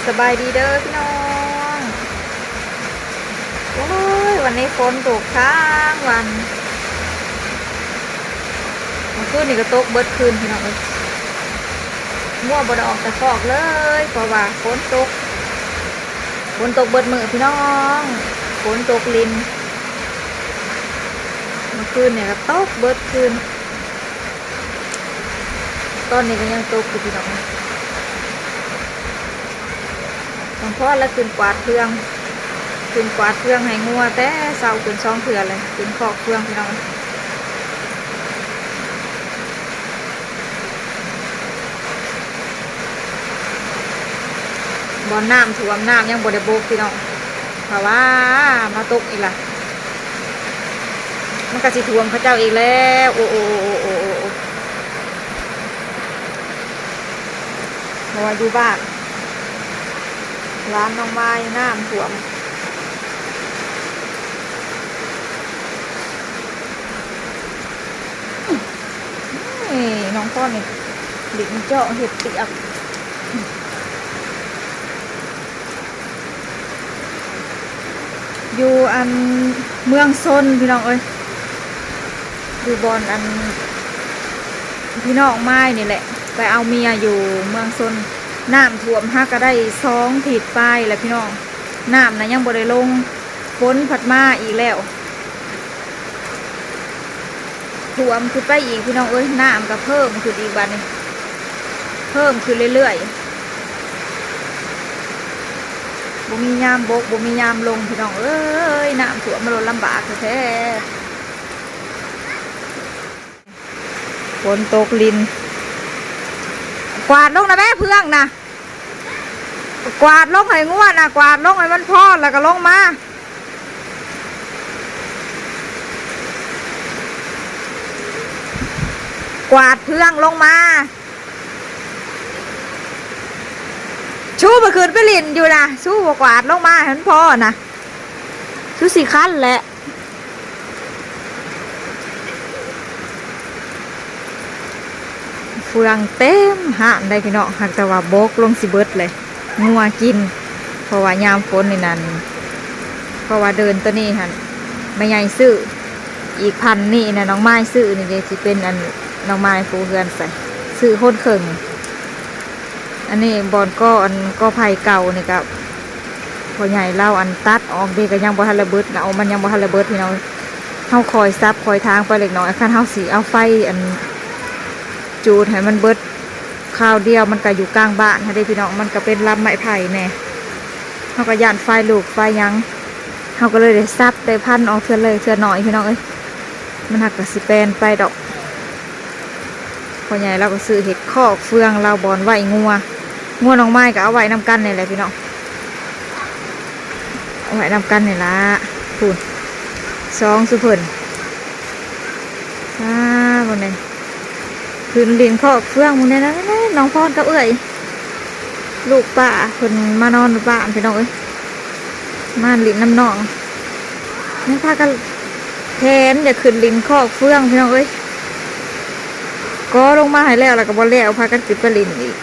สบายดีเด้อพี่น้องโอ้ยวันนี้ฝนตกค้างวันเมื่อคืนนี่ก็ตกเบิดคืนพี่น้องเลยมั่วบ่ได้ออกแต่ฟอกเลยเพราะว่าฝนตกเบิดมือพี่น้องฝนตกลินเมื่อคืนเนี่ยก็ตกเบิดคืนตอนนี้ก็ยังตกอยู่พี่น้องต้องพอแล้วขึ้นกวาดเครื่องให้งัวแต่เศร้าขึ้น2 เถื่อเลยขึ้นคอกเครื่องพี่น้องบ่อน้ำท่วมน้ำยังบ่ได้โบกพี่น้องเพราะว่ามาตกอีกล่ะมันก็สิท่วมเขาเจ้าอีกแล้วโอ้เพราะว่าอยู่บ้านร้านน้องไม้น้ำท่วมน้องพ่อนี่ดินเจาะเห็ดเปียกอยู่อันเมืองซนพี่น้องเอ้ยอยู่บอนอันพี่น้องไม้นี่แหละไปเอาเมียอยู่เมืองซนน้ำท่วมฮักก็ได้2 ถีดปลายแล้วพี่น้องน้ำนะยังบ่ได้ลงฝนผัดมาอีกแล้วท่วมขึ้นไปอีกพี่น้องเอ้ยน้ำก็เพิ่มขึ้นอีกบัดนี้เพิ่มขึ้นเรื่อยๆบ่มียามบกบ่มียามลงพี่น้องเอ้ยน้ำท่วมมันลำบากแท้ฝนตกลินกวาดลงนะแม่เพื่องนะกวาดลงให้งวดนะกวาดลงให้มันพอแล้วก็ลงมากวาดเพื่องลงมาชูไปคืนไปลินอยู่นะชูกวาดลงมาให้มันพอนะชูสี่ขั้นแหละเฟืองเต็มห่านได้พี่น้องหากแต่ว่าบกลงสิเบิดเลยงัวกินเพราะว่ายามฝนในนั้นเพราะว่าเดินตัวนี้ฮะไม่ใหญ่ซื้ออีกพันนี่นะน้องไม้ซื้อนี่จะเป็นอันน้องไม้ปูเฮือนใส่ซื้อโคตรเข่งอันนี้บอลก็ไผ่เก่านี่กับพอใหญ่เล่าอันตัดออกดีก็ยังบ่ทันระเบิดนะเอามันยังบ่ทันระเบิดพี่น้องเฮาคอยซับคอยทางไปเล็กน้อยคันเฮาสีเอาไฟอันจูดให้มันเบิดข้าวเดียวมันก็อยู่กลางบ้านให้ได้พี่น้องมันก็เป็นลำไม้ไผ่แน่เฮาก็ย่านไฟลูกไฟยังเฮาก็เลยได้ซับได้พันออกเทื่อเลยเทื่อหน่อยพี่น้องเอ้ยมันหักกับสิแปนไปดอกพอใหญ่เราก็ซื้อเห็ดคอกเฟืองเราบอนไหวงัวน้องไม้ก็เอาไว้น้ำกันนี่แหละพี่น้องเอาไว้น้ำกันนี่ละพูน2 สุพรรณบนนี้คืนดินคอกเฟืองบนนี้นะน้องพรกับเอ้ยลูกป้าคนมานอนบ้านพี่น้องเอ้ยมาลิ้นน้ำนองนี่พากันแทนอย่าขึ้นลิ้นคอกเฟืองพี่น้องเอ้ยก็ลงมาให้แล้วก็บ่แล้วพากันขึ้นไปลิ้นอีก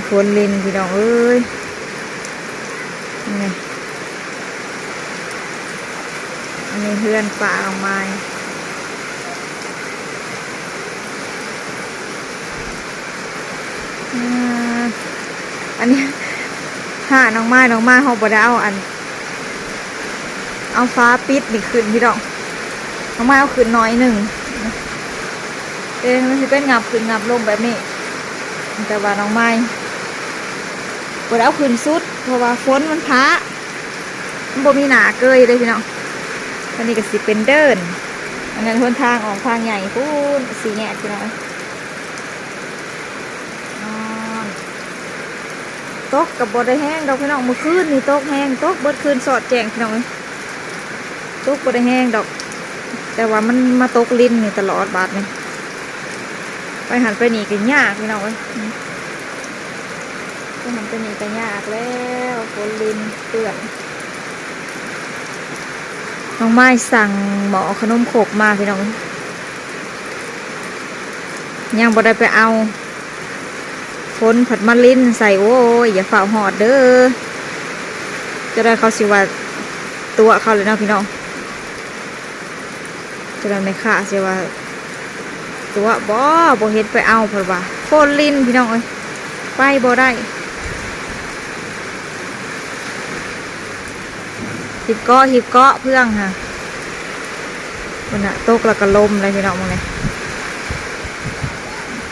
ฝนลิ้นพี่น้องเอ้ยนี่อันนี้เพื่อนป่าออกมาอันนี้ถ้าน้องไม้เขาบ่ได้เอาฟ้าปิดนี่ขึ้นพี่น้องน้องไม้เอาขึ้นน้อยหนึ่งมันจะเป็นงับขึ้นงับลงแบบนี้แต่ว่าน้องไม้บ่ได้เอาขึ้นสุดเพราะว่าฝนมันพ้ามันบ่มีหนาเกยเลยพี่น้องอันนี้ก็สิเป็นเดินอันนั้นทางออกทางใหญ่พูนสีแง่พี่น้องตกกับบได้แห้งดอกพี่น้องเมื่อคืนนี่ตกแห้งตกเบิดคืนสอดแจงพี่น้องตกบได้แห้งดอกแต่ว่ามันมาตกลิ้นนี่ตลอดบาดนี่ไปหันไปหนีกันยากพี่น้องไปหันไปหนีกันยากแล้วฝนลิ้นเปื่อนน้องไม้สั่งหมอขนมขบมาพี่น้องยังบ่ได้ไปเอา ฝนผัดมาลิ้นใส่โอ้ยอย่าฝ่าหอดเด้อจะได้เขาสิว่าตัวเขาเลยนะพี่น้องจะได้ไม่ขาสิว่าตัวบ่เห็นไปเอาเพราะว่าฝนลิ้นพี่น้องเอ้ยไปบ่ได้หิบเกาะเพื่องค่ะคนน่ะตกแล้วก็ลมเลยพี่น้องมึงเลย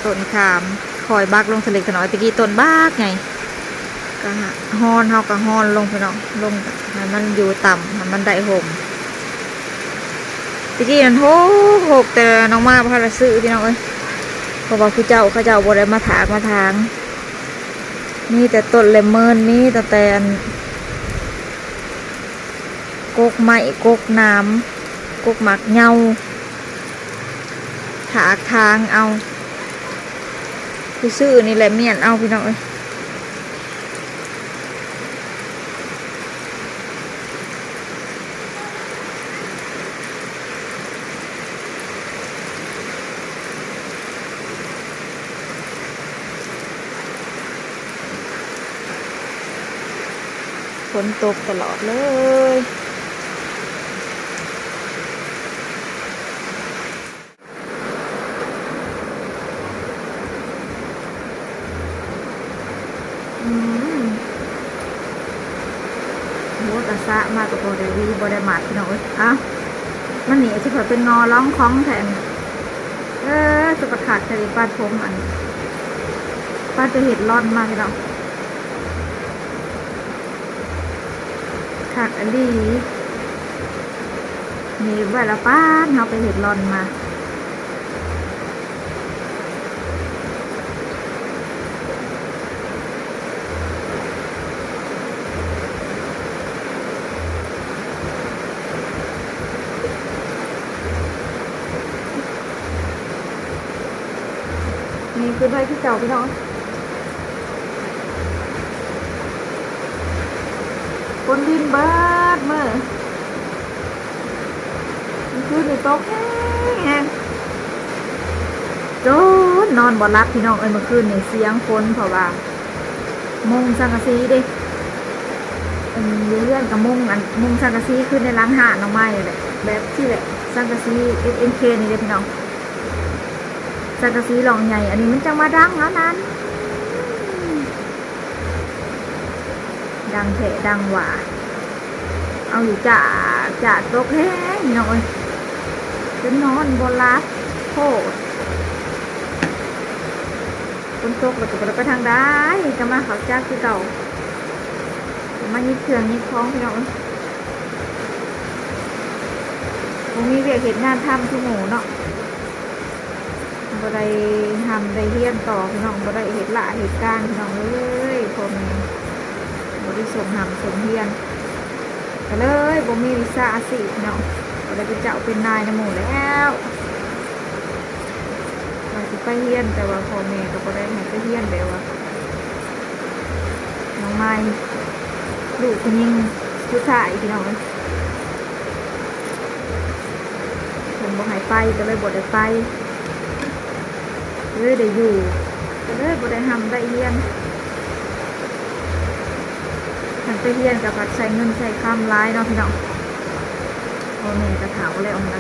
ต้นขามคอยบักลงทะเลกันหน่อยตะกี้ต้นบักไงก็ฮอนเฮาก็ฮอนลงพี่น้องลงให้มันอยู่ต่ำให้มันได้ห่มตะกี้นั่นโหกแต่น้องมาพาราซื้อพี่น้องเอ้ยเพราะว่าเขาเจ้าบ่ได้มาถากมาทางมีแต่ต้นเลมอนมีแต่กกไม้กกน้ำกกหมักเงาถากทางเอาซื้อนี่แหละเมียนเอาพี่น้องเอ้ยฝนตกตลอดเลยหัวกระซะมากับโบเดวีโบเดมาดพี่น้องเอ้ยอ้าวมันหนีที่เผื่อเป็นงอร้องคล้องแทนจะประขาดคดีปาดผมอันปาดจะเห็ดร่อนมากพี่น้องขาดอันดีมีไว้ละป้านเขาไปเห็ดร่อนมานี่คือใบที่เก่าพี่น้องคนดินเบิดเมื่อคือในโต๊ะแห้งโจนนอนบ่รับพี่น้องเอ้ยเมื่อคืนเนี่ยเสียงฝนเพราะว่ามุงสังกะสีดิเลื่อนกับมุงสังกะสีขึ้นในล้างหาน้องไม้เลยแบบที่แหละสังกะสีSNKนี่เลยพี่น้องสังกะสีหลองใหญ่อันนี้มันจะมาดังแล้วนั้นดังเถะดังหว่าเอาอยู่จ่าตกแห้งพี่น้องเอ้ยจะนอนบนลับโคตรฝนตกเราจะไปทางได้จะมาเขาจ้าคือเก่ามายิบเครื่องยิบคล้องพี่น้องผมมีเวียกเห็นงานทำที่หมูเนาะบ่ได้ทำได้เฮียนต่อพี่น้องบ่ได้เห็ดละเหตุการณ์พี่น้องเลยผมบ่ได้ส่งทำส่งเฮียนก็เลยบ่มีวิชาอาชีพเนาะบ่ได้เป็นเจ้าเป็นนายในหมู่แล้วว่าสิไปเฮียนแต่ว่าพ่อแม่ก็บ่ได้ให้ไปเฮียนแบบว่าน้องไม้ลูกคนยิงผู้ชายพี่น้องผมบ่ให้ไปก็เลยบ่ได้ไปเลยได้อยู่ก็เลยบ่ได้ทำได้เฮียนทำไปเฮียนกับผัดใช้เงินใช้คำร้ายเนาะพี่น้องพ่อแม่กระถาวเลยออกมา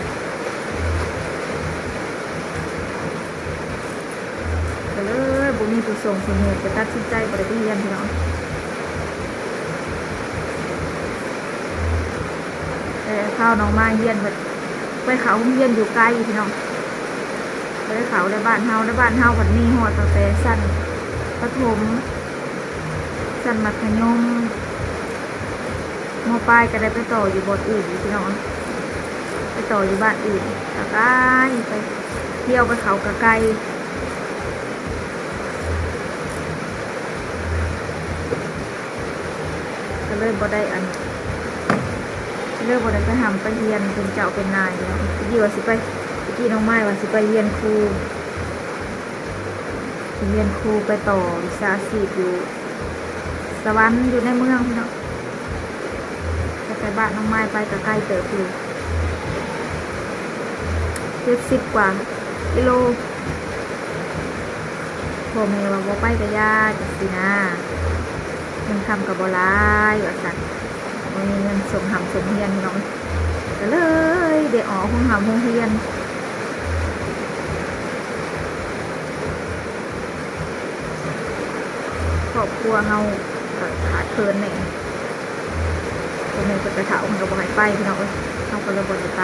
ก็เลยบ่มีผู้ส่งผู้เหตุไปตัดสินใจบ่ได้ไปเฮียนพี่น้องแต่ข้าวน้องมาเฮียนไปเขาเฮียนอยู่ไกลพี่น้องไปเขาในบ้านเฮาวันนี้หอดตั้งแต่สั้นประถมสั้นมัธยมม.ปลายก็ได้ไปต่ออยู่บทอื่นพี่น้องไปต่ออยู่บ้านอื่นกะไกลไปเที่ยวไปเขากะไกลก็เลยบ่ได้เลิกบ่ได้ไปทำไปเรียนเป็นเจ้าเป็นนายแล้วกี่ว่าสิไปกี่น้องไม้ว่าสิไปเรียนครูไปต่อวิชาชีพอยู่สวรรค์อยู่ในเมืองพี่น้องไปบ้านน้องไม้ไปกับใกล้เติบอยู่70 กว่ากิโล พ่อแม่ว่าบ่ไปก็ย่าจังซี่นะเงินคำก็บ่หลายว่าซั่นบ่มีเงินส่งหำส่งเรียนพี่น้องก็เลยได้ออกโรงหำโรงเรียนครอบครัวเฮาก็ขาดเคินแหน่พ่อแม่เพิ่นก็เฒ่าเพิ่นก็บ่ให้ไปพี่น้องเอ้ยเฮาก็เลยบ่ได้ไป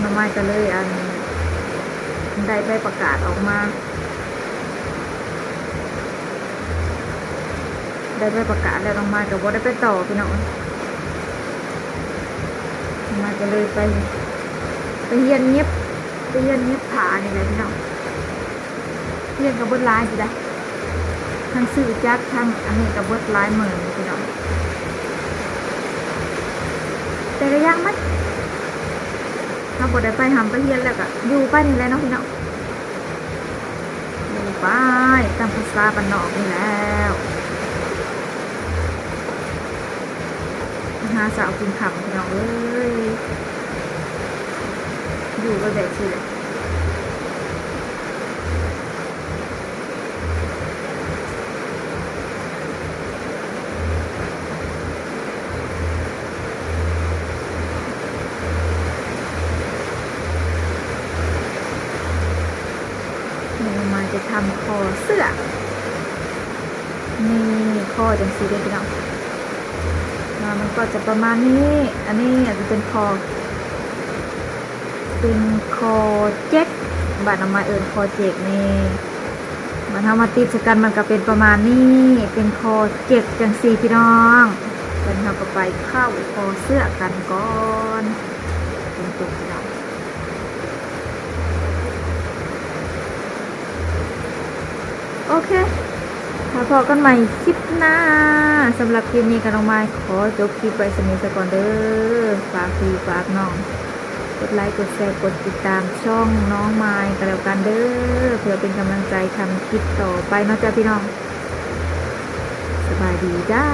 น้องไม้ก็เลยได้ใบประกาศออกมาได้ใบประกาศแล้วน้องไม้ก็บ่ได้ไปต่อพี่น้องน้องไม้ก็เลยไปเรียนเงียบผานี่แหละพี่น้องเรียนกับเบิดหลายสิได้ทั้งซื้อจักทั้งอันนี้กับเบิดหลายหมื่นพี่น้องแต่ก็ยังมั้ยถ้าบ่ได้ไปหำไปเรียนแล้วก็อยู่ไปนี่แหละเนาะพี่น้องอยู่ไปตามภาษาบ้านนอกนี่แล้วหาสาวกินขำพี่น้องเอ้ยอยู่ก็แบบสิแหละเรามาจะทำคอเสื้อนี่ข้อจังสีได้พี่น้องมันก็จะประมาณนี้อันนี้อาจจะเป็นคอเจ๊กบาดน้ำมาคอเจ๊กนี่มันทำมาติดกันมันก็เป็นประมาณนี้เป็นคอเจ๊กจังสีพี่น้องเป็นทำก็ไปเข้าคอเสื้อกันก่อนเป็นตัวพี่น้องโอเคพอกันใหม่คลิปหน้าสำหรับคลิปนี้กันน้องไม้ขอจบคลิปไปสนิทก่อนเด้อฝากพี่ฝากน้องกดไลค์กดแชร์กดติดตามช่องน้องไม้กันแล้วกันเด้อเพื่อเป็นกำลังใจทำคลิปต่อไปเนาะจ้าพี่น้องสบายดีจ้า